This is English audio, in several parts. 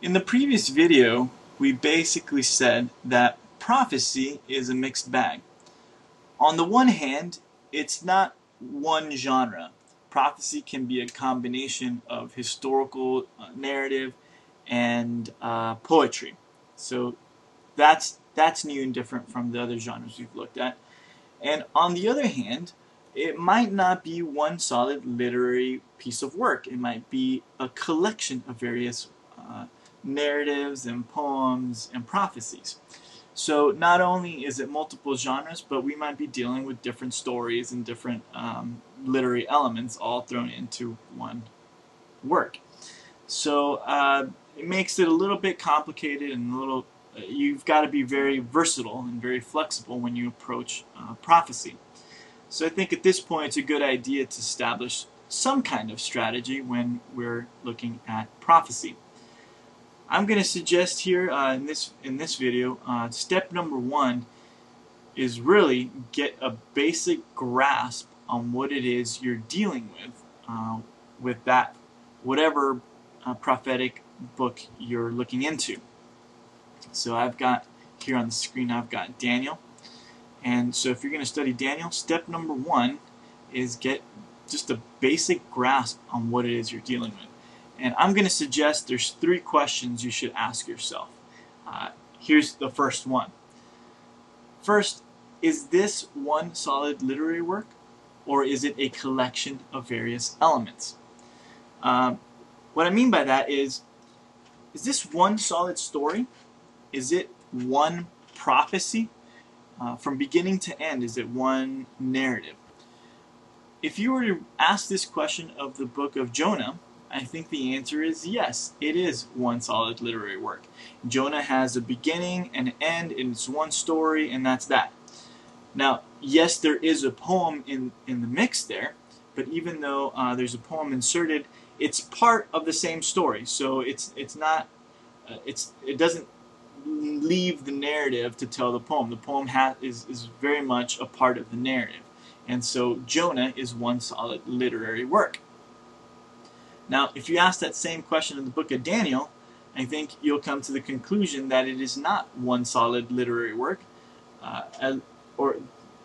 In the previous video, we basically said that prophecy is a mixed bag. On the one hand, it's not one genre. Prophecy can be a combination of historical narrative and poetry. So that's new and different from the other genres we've looked at. And on the other hand, it might not be one solid literary piece of work. It might be a collection of various narratives and poems and prophecies. So not only is it multiple genres, but we might be dealing with different stories and different literary elements all thrown into one work. So it makes it a little bit complicated and a little. You've got to be very versatile and very flexible when you approach prophecy. So I think at this point it's a good idea to establish some kind of strategy when we're looking at prophecy. I'm going to suggest here in this video, step number one is really get a basic grasp on what it is you're dealing with that whatever prophetic book you're looking into. So I've got here on the screen, I've got Daniel, and so if you're going to study Daniel, step number one is get just a basic grasp on what it is you're dealing with. And I'm going to suggest there's 3 questions you should ask yourself. Here's the first one. First, is this one solid literary work, or is it a collection of various elements? What I mean by that is this one solid story? Is it one prophecy? From beginning to end, is it one narrative? If you were to ask this question of the book of Jonah, I think the answer is yes, it is one solid literary work. Jonah has a beginning and an end, and it's one story, and that's that. Now, yes, there is a poem in the mix there, but even though there's a poem inserted, it's part of the same story. So it doesn't leave the narrative to tell the poem. The poem is very much a part of the narrative. And so Jonah is one solid literary work. Now, if you ask that same question in the book of Daniel, I think you'll come to the conclusion that it is not one solid literary work, or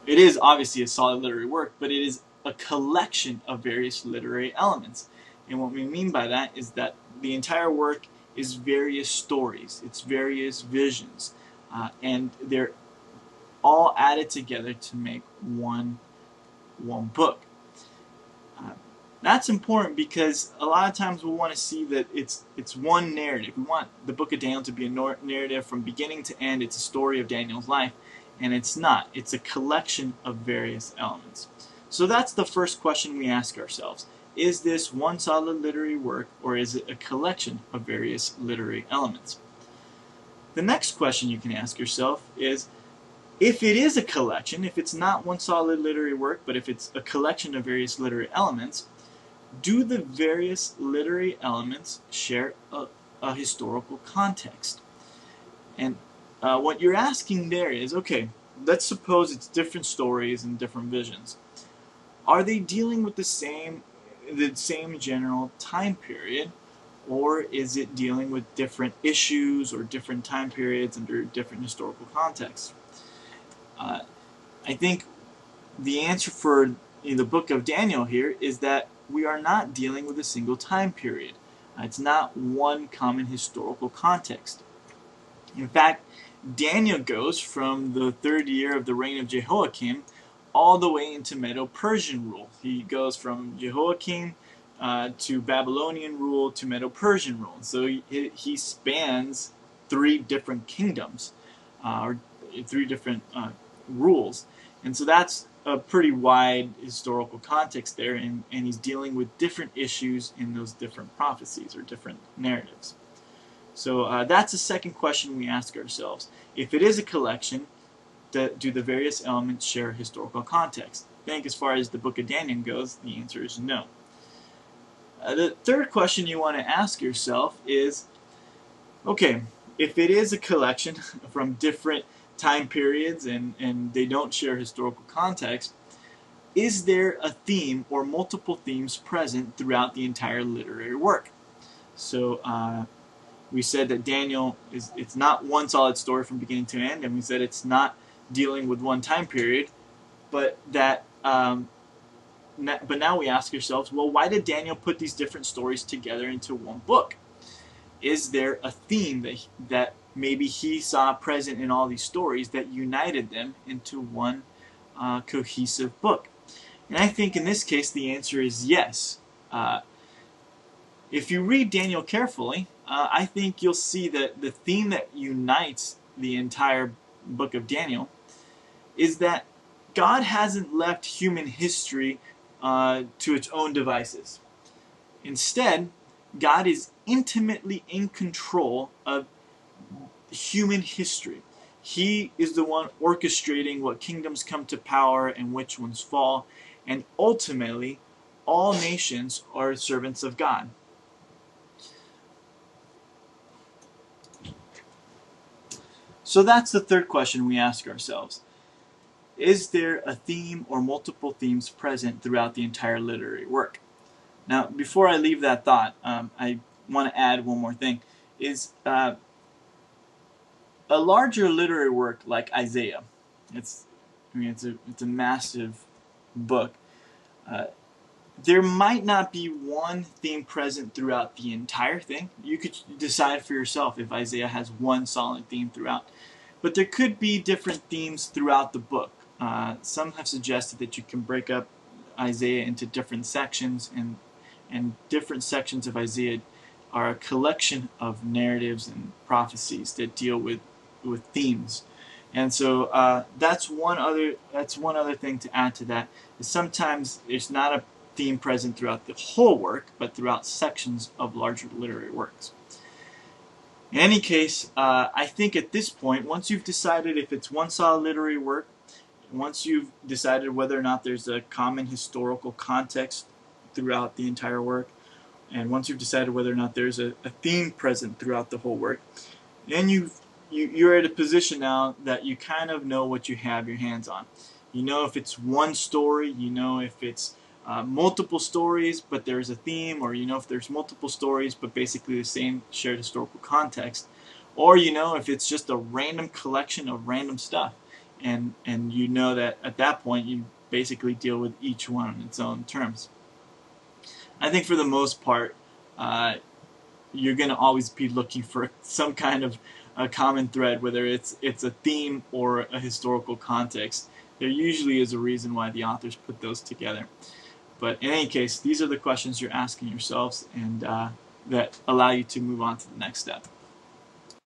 it is obviously a solid literary work, but it is a collection of various literary elements. And what we mean by that is that the entire work is various stories, it's various visions, and they're all added together to make one book. That's important because a lot of times we want to see that it's one narrative. We want the book of Daniel to be a narrative from beginning to end. It's a story of Daniel's life, and it's not. It's a collection of various elements. So that's the first question we ask ourselves. Is this one solid literary work, or is it a collection of various literary elements? The next question you can ask yourself is, if it is a collection, if it's not one solid literary work, but if it's a collection of various literary elements, do the various literary elements share a historical context? And what you're asking there is, okay, let's suppose it's different stories and different visions. Are they dealing with the same general time period, or is it dealing with different issues or different time periods under different historical contexts? I think the answer for the book of Daniel here is that we are not dealing with a single time period. It's not one common historical context. In fact, Daniel goes from the 3rd year of the reign of Jehoiakim all the way into Medo-Persian rule. He goes from Jehoiakim to Babylonian rule to Medo-Persian rule. So he spans 3 different kingdoms, or 3 different rules. And so that's a pretty wide historical context there, and he's dealing with different issues in those different prophecies or different narratives. So that's the second question we ask ourselves. If it is a collection, do the various elements share historical context? I think as far as the book of Daniel goes, the answer is no. The third question you want to ask yourself is, okay, if it is a collection from different time periods and they don't share historical context, is there a theme or multiple themes present throughout the entire literary work? So We said that Daniel it's not one solid story from beginning to end, and we said it's not dealing with one time period, but that but now we ask ourselves, well, why did Daniel put these different stories together into one book? Is there a theme that maybe he saw present in all these stories that united them into one cohesive book? And I think in this case the answer is yes. If you read Daniel carefully, I think you'll see that the theme that unites the entire book of Daniel is that God hasn't left human history to its own devices. Instead, God is intimately in control of human history. He is the one orchestrating what kingdoms come to power and which ones fall, and ultimately, all nations are servants of God. So that's the third question we ask ourselves. Is there a theme or multiple themes present throughout the entire literary work? Now, before I leave that thought, I want to add one more thing. Is a larger literary work like Isaiah, it's a massive book. There might not be one theme present throughout the entire thing. You could decide for yourself if Isaiah has one solid theme throughout. But there could be different themes throughout the book. Some have suggested that you can break up Isaiah into different sections, and different sections of Isaiah are a collection of narratives and prophecies that deal with themes. And so that's one other thing to add to that. Is sometimes there's not a theme present throughout the whole work, but throughout sections of larger literary works. In any case, I think at this point, once you've decided if it's one solid literary work, once you've decided whether or not there's a common historical context throughout the entire work, and once you've decided whether or not there's a theme present throughout the whole work, then you're at a position now that you kind of know what you have your hands on. You know if it's one story, you know if it's multiple stories but there's a theme, or you know if there's multiple stories but basically the same shared historical context, or you know if it's just a random collection of random stuff, and you know that at that point you basically deal with each one on its own terms. I think for the most part you're going to always be looking for some kind of a common thread, whether it's a theme or a historical context. There usually is a reason why the authors put those together. But in any case, these are the questions you're asking yourselves, and that allow you to move on to the next step.